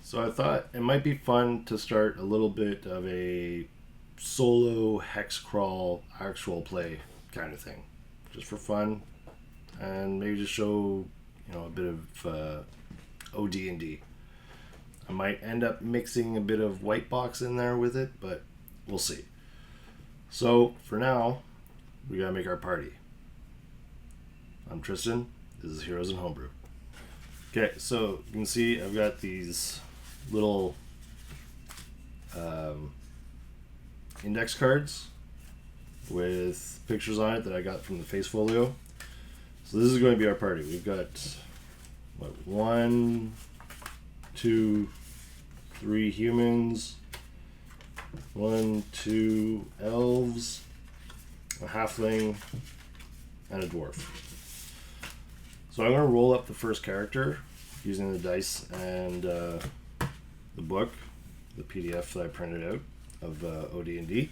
So I thought it might be fun to start a little bit of a solo hex crawl actual play kind of thing, just for fun, and maybe just show a bit of OD&D. I might end up mixing a bit of white box in there with it, but we'll see. So for now, we gotta make our party. I'm Tristan. This is Heroes and Homebrew. Okay, so you can see I've got these little index cards with pictures on it that I got from the face folio. So this is going to be our party. We've got one, two, three humans, 1, 2 elves, a halfling, and a dwarf. So I'm going to roll up the first character using the dice and the book, the PDF that I printed out of OD&D.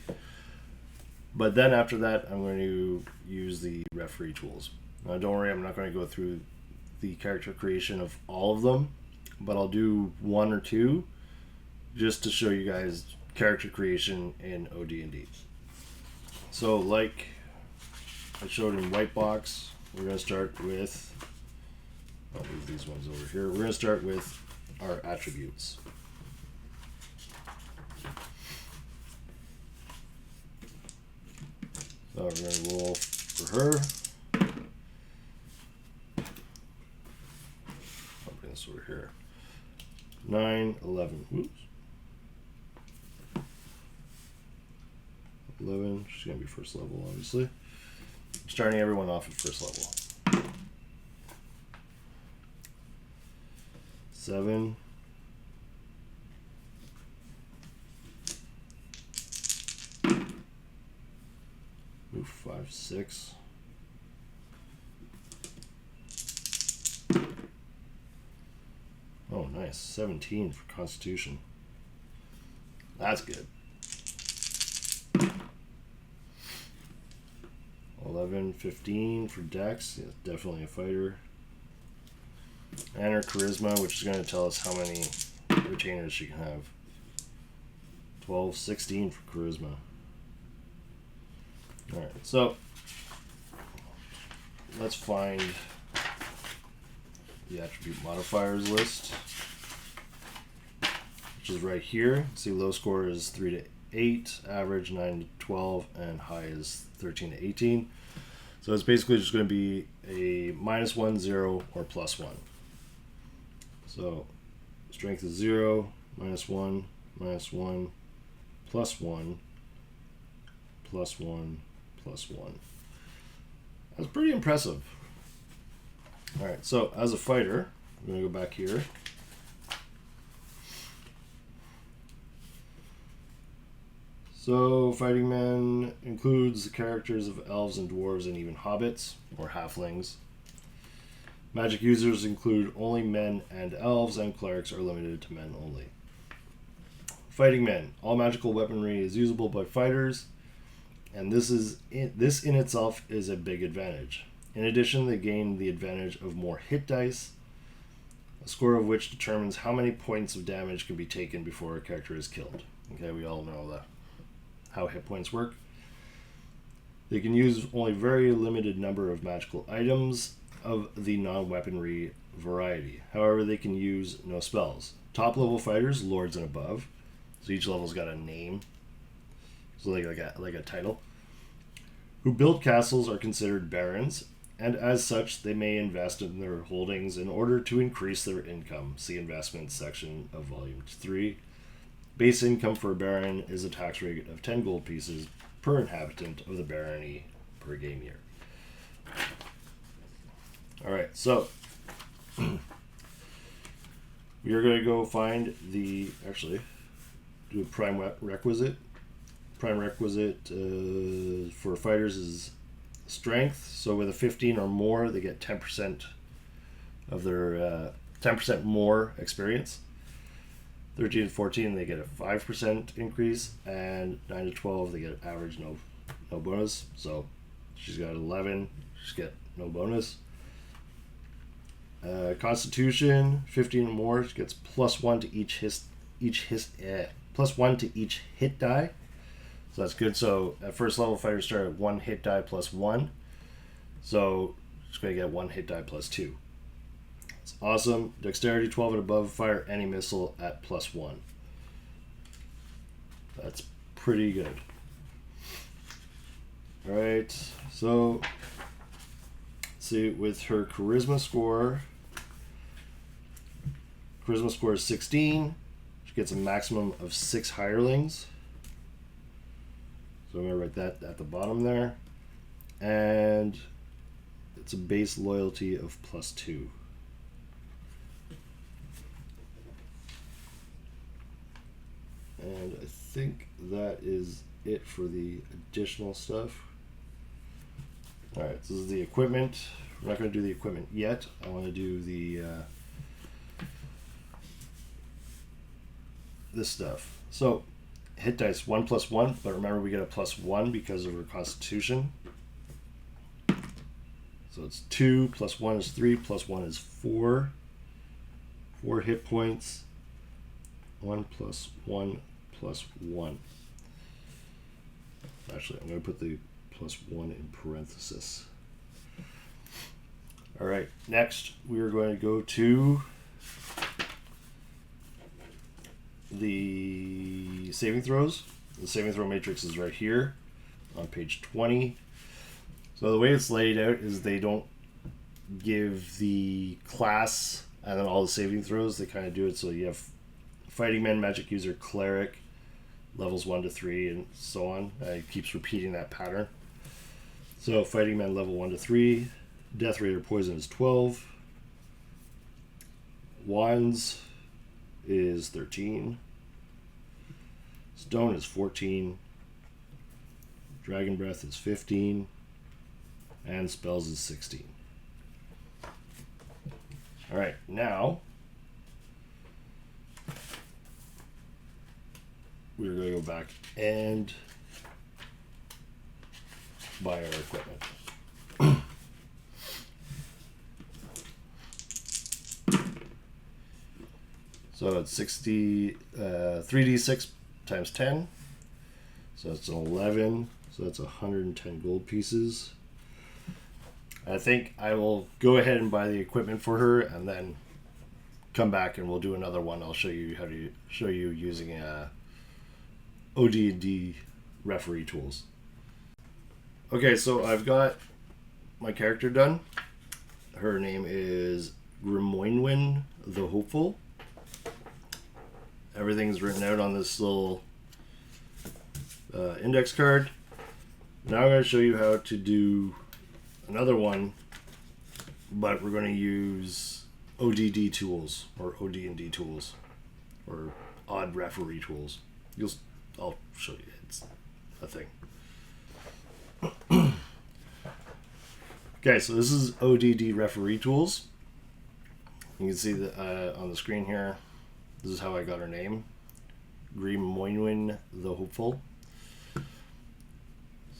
But then after that, I'm going to use the referee tools. Now don't worry, I'm not going to go through the character creation of all of them, but I'll do one or two just to show you guys character creation in OD&D. So like I showed in white box, we're going to start with, I'll move these ones over here. We're going to start with our attributes. So we're going to roll for her. I'll bring this over here. 9, 11. Whoops. 11. She's going to be first level, obviously. Starting everyone off at first level. 7. Ooh, 5, 6. Oh, nice. 17 for Constitution. That's good. 11, 15 for Dex. Yeah, definitely a fighter. And her Charisma, which is going to tell us how many retainers she can have. 12, 16 for Charisma. Alright, so let's find the attribute modifiers list, which is right here. See, low score is 3 to 8, average 9 to 12, and high is 13 to 18. So it's basically just going to be a -1, 0, or +1. So strength is 0, -1, -1, +1, +1, +1. That's pretty impressive. Alright, so as a fighter, I'm going to go back here. So fighting men includes the characters of elves and dwarves and even hobbits, or halflings. Magic users include only men and elves, and clerics are limited to men only. Fighting men. All magical weaponry is usable by fighters, and this in itself is a big advantage. In addition, they gain the advantage of more hit dice, a score of which determines how many points of damage can be taken before a character is killed. Okay, we all know how hit points work. They can use only very limited number of magical items of the non-weaponry variety. However, they can use no spells. Top level fighters, lords and above, so each level's got a name, so like a title, who build castles are considered barons, and as such they may invest in their holdings in order to increase their income. See investments section of volume 3. Base income for a baron is a tax rate of 10 gold pieces per inhabitant of the barony per game year. Alright, so we are going to go find do a prime requisite. Prime requisite for fighters is strength. So with a 15 or more, they get 10% of their 10% more experience. 13 to 14, they get a 5% increase, and 9 to 12, they get average no bonus. So she's got 11, she's got no bonus. Constitution 15 or more gets +1 to +1 to each hit die. So that's good. So at first level, fighters start at 1 hit die +1. So it's going to get 1 hit die +2. It's awesome. Dexterity 12 and above, fire any missile at +1. That's pretty good. Alright, so see, with her charisma score is 16. She gets a maximum of 6 hirelings. So I'm going to write that at the bottom there. And it's a base loyalty of +2. And I think that is it for the additional stuff. Alright, so this is the equipment. We're not going to do the equipment yet. I want to do the this stuff. So hit dice 1 + 1, but remember we get a +1 because of her constitution. So it's 2 + 1 is 3 + 1 is 4. 4 hit points. 1 + 1 + 1. Actually, I'm going to put the +1 in parenthesis. All right, next we are going to go to the saving throws. The saving throw matrix is right here on page 20. So the way it's laid out is they don't give the class and then all the saving throws. They kind of do it so you have fighting man, magic user, cleric, levels 1 to 3, and so on. It keeps repeating that pattern. So fighting man level 1 to 3, death rate or poison is 12, wands is 13, stone is 14, dragon breath is 15, and spells is 16. All right, now we're going to go back and buy our equipment. So it's 3d6 times 10. So it's an 11. So that's 110 gold pieces. I think I will go ahead and buy the equipment for her and then come back and we'll do another one. I'll show you how to show you using OD&D referee tools. Okay, so I've got my character done. Her name is Grimoinwin the Hopeful. Everything's written out on this little index card. Now I'm going to show you how to do another one, but we're going to use ODD tools or OD&D tools or odd referee tools. I'll show you. It's a thing. Okay, so this is ODD referee tools. You can see that on the screen here. This is how I got her name, Grimoinwin the Hopeful.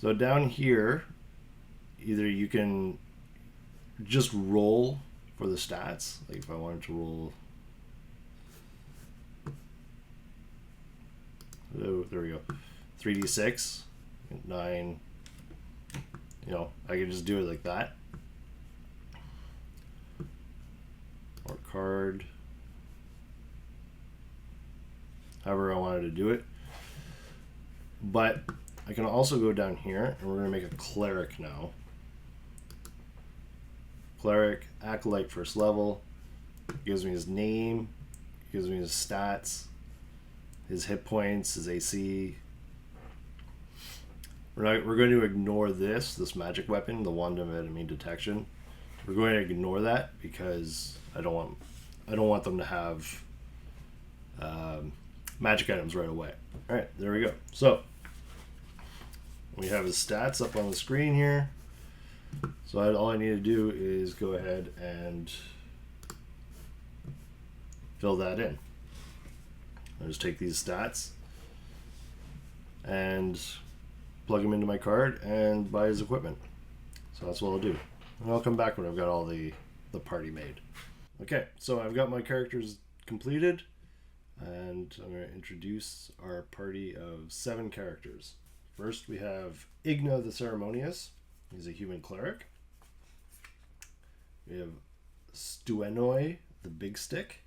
So down here, either you can just roll for the stats. Like if I wanted to roll, oh, there we go, 3d6, 9. You know, I can just do it like that. Or card. However I wanted to do it. But I can also go down here and we're going to make a cleric now. Cleric, acolyte, first level. Gives me his name, gives me his stats, his hit points, his AC. We're going to ignore this magic weapon, the wand of enemy detection. We're going to ignore that because I don't want them to have magic items right away. All right, there we go. So we have his stats up on the screen here. So all I need to do is go ahead and fill that in. I'll just take these stats and plug them into my card and buy his equipment. So that's what I'll do. And I'll come back when I've got all the party made. Okay, so I've got my characters completed, and I'm going to introduce our party of 7 characters. First, we have Igna the Ceremonious. He's a human cleric. We have Stuenoi the Big Stick.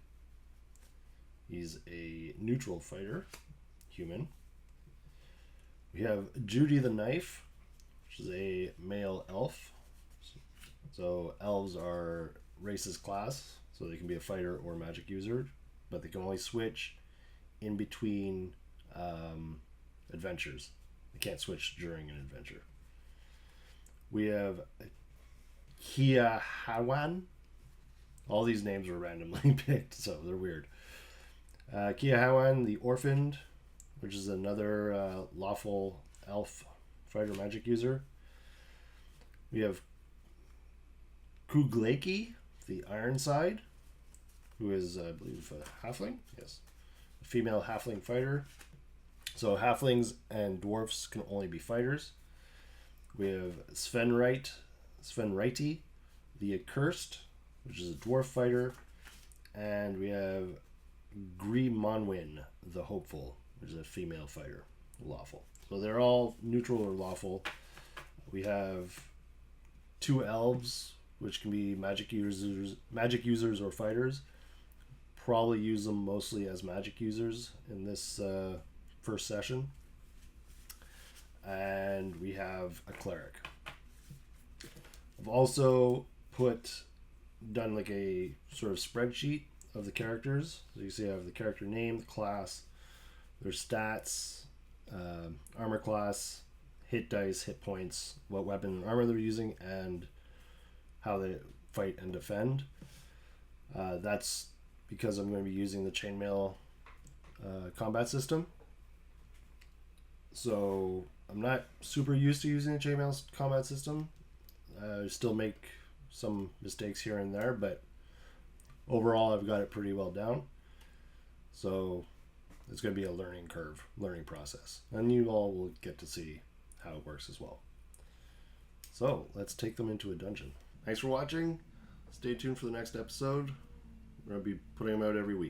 He's a neutral fighter, human. We have Judy the Knife, which is a male elf. So elves are racist class, so they can be a fighter or magic user, but they can only switch in between adventures. They can't switch during an adventure. We have Kia Hawan. All these names were randomly picked, so they're weird. Kia Hawan, the Orphaned, which is another lawful elf fighter magic user. We have Kugleki, the Ironside, who is, I believe, a halfling. Yes, a female halfling fighter. So halflings and dwarfs can only be fighters. We have Svenreiti, the Accursed, which is a dwarf fighter. And we have Grimonwin, the Hopeful, which is a female fighter, lawful. So they're all neutral or lawful. We have 2 elves, which can be magic users or fighters. Probably use them mostly as magic users in this first session. And we have a cleric. I've also done like a sort of spreadsheet of the characters. So you see I have the character name, the class, their stats, armor class, hit dice, hit points, what weapon and armor they're using, and how they fight and defend. That's because I'm going to be using the chainmail combat system. So I'm not super used to using the chainmail combat system. I still make some mistakes here and there, but overall I've got it pretty well down. So it's going to be a learning process. And you all will get to see how it works as well. So let's take them into a dungeon. Thanks for watching. Stay tuned for the next episode. We're going to be putting them out every week.